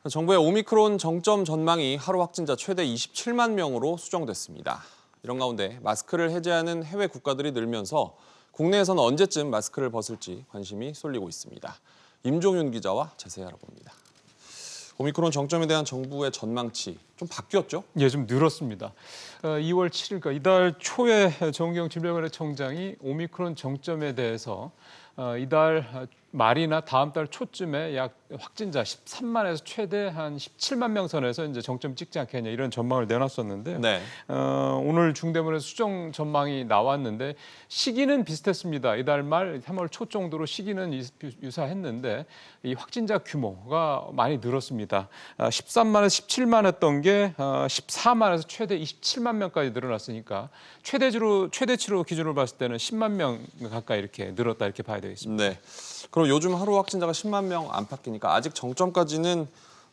정부의 오미크론 정점 전망이 하루 확진자 최대 27만 명으로 수정됐습니다. 이런 가운데 마스크를 해제하는 해외 국가들이 늘면서 국내에서는 언제쯤 마스크를 벗을지 관심이 쏠리고 있습니다. 임종윤 기자와 자세히 알아봅니다. 오미크론 정점에 대한 정부의 전망치 좀 바뀌었죠? 예, 좀 늘었습니다. 2월 7일, 그러니까 이달 초에 정은경 질병관리청장이 오미크론 정점에 대해서 이달 말이나 다음 달 초쯤에 약 확진자 13만에서 최대 한 17만 명 선에서 이제 정점 찍지 않겠냐 이런 전망을 내놨었는데 네. 오늘 중대본에서 수정 전망이 나왔는데 시기는 비슷했습니다. 이달 말 3월 초 정도로 시기는 유사했는데 이 확진자 규모가 많이 늘었습니다. 13만에서 17만 했던 게 14만에서 최대 27만 명까지 늘어났으니까 최대치로 기준으로 봤을 때는 10만 명 가까이 이렇게 늘었다 이렇게 봐야 되겠습니다. 네. 그럼 요즘 하루 확진자가 10만 명 안팎이니까 아직 정점까지는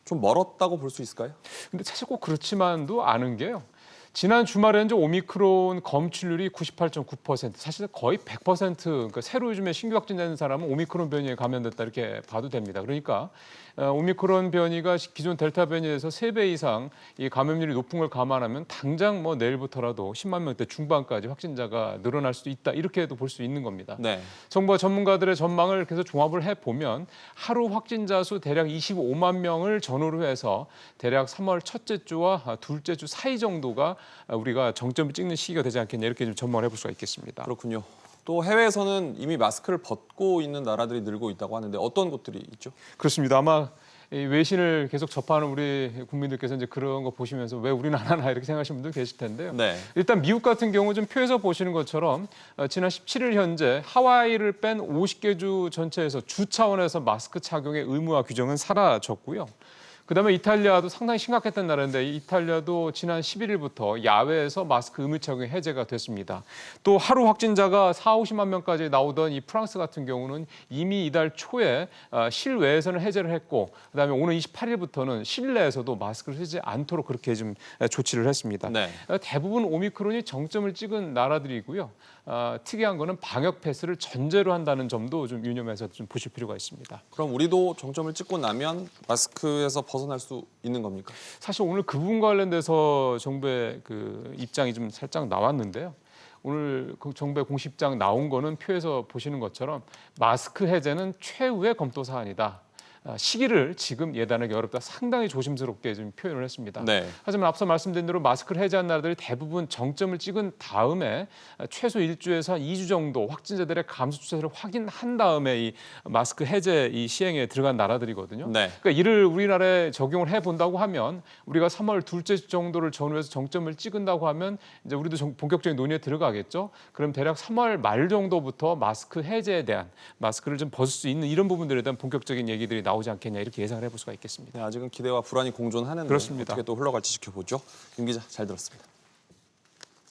좀 멀었다고 볼 수 있을까요? 근데 사실 꼭 그렇지만도 않은 게요. 지난 주말에는 이제 오미크론 검출률이 98.9%, 사실 거의 100%, 그러니까 새로 요즘에 신규 확진되는 사람은 오미크론 변이에 감염됐다 이렇게 봐도 됩니다. 그러니까 오미크론 변이가 기존 델타 변이에서 3배 이상 이 감염률이 높은 걸 감안하면 당장 뭐 내일부터라도 10만 명대 중반까지 확진자가 늘어날 수도 있다 이렇게도 볼 수 있는 겁니다. 네. 정부와 전문가들의 전망을 계속 종합을 해보면 하루 확진자 수 대략 25만 명을 전후로 해서 대략 3월 첫째 주와 둘째 주 사이 정도가 우리가 정점을 찍는 시기가 되지 않겠냐 이렇게 좀 전망을 해볼 수가 있겠습니다. 그렇군요. 또 해외에서는 이미 마스크를 벗고 있는 나라들이 늘고 있다고 하는데 어떤 곳들이 있죠? 그렇습니다. 아마 이 외신을 계속 접하는 우리 국민들께서 이제 그런 거 보시면서 왜 우리는 안 하나 이렇게 생각하시는 분들 계실 텐데요. 네. 일단 미국 같은 경우 좀 표에서 보시는 것처럼 지난 17일 현재 하와이를 뺀 50개 주 전체에서 주 차원에서 마스크 착용의 의무화 규정은 사라졌고요. 그다음에 이탈리아도 상당히 심각했던 나라인데 이탈리아도 지난 11일부터 야외에서 마스크 의무 착용 해제가 됐습니다. 또 하루 확진자가 50만 명까지 나오던 이 프랑스 같은 경우는 이미 이달 초에 실외에서는 해제를 했고 그다음에 오늘 28일부터는 실내에서도 마스크를 쓰지 않도록 그렇게 좀 조치를 했습니다. 네. 대부분 오미크론이 정점을 찍은 나라들이고요. 특이한 거는 방역 패스를 전제로 한다는 점도 좀 유념해서 좀 보실 필요가 있습니다. 그럼 우리도 정점을 찍고 나면 마스크에서 벗어날 수 있는 겁니까? 사실 오늘 그 부분 관련돼서 정부의 그 입장이 좀 살짝 나왔는데요. 오늘 그 정부의 공식 입장 나온 거는 표에서 보시는 것처럼 마스크 해제는 최후의 검토 사안이다. 시기를 지금 예단하기 어렵다. 상당히 조심스럽게 좀 표현을 했습니다. 네. 하지만 앞서 말씀드린 대로 마스크를 해제한 나라들이 대부분 정점을 찍은 다음에 최소 1주에서 한 2주 정도 확진자들의 감소 추세를 확인한 다음에 이 마스크 해제 이 시행에 들어간 나라들이거든요. 네. 그러니까 이를 우리나라에 적용을 해본다고 하면 우리가 3월 둘째 주 정도를 전후해서 정점을 찍은다고 하면 이제 우리도 본격적인 논의에 들어가겠죠. 그럼 대략 3월 말 정도부터 마스크 해제에 대한 마스크를 좀 벗을 수 있는 이런 부분들에 대한 본격적인 얘기들이 나오지 않겠냐 이렇게 예상을 해볼 수가 있겠습니다. 네, 아직은 기대와 불안이 공존하는데 그렇습니다. 어떻게 또 흘러갈지 지켜보죠. 윤 기자 잘 들었습니다.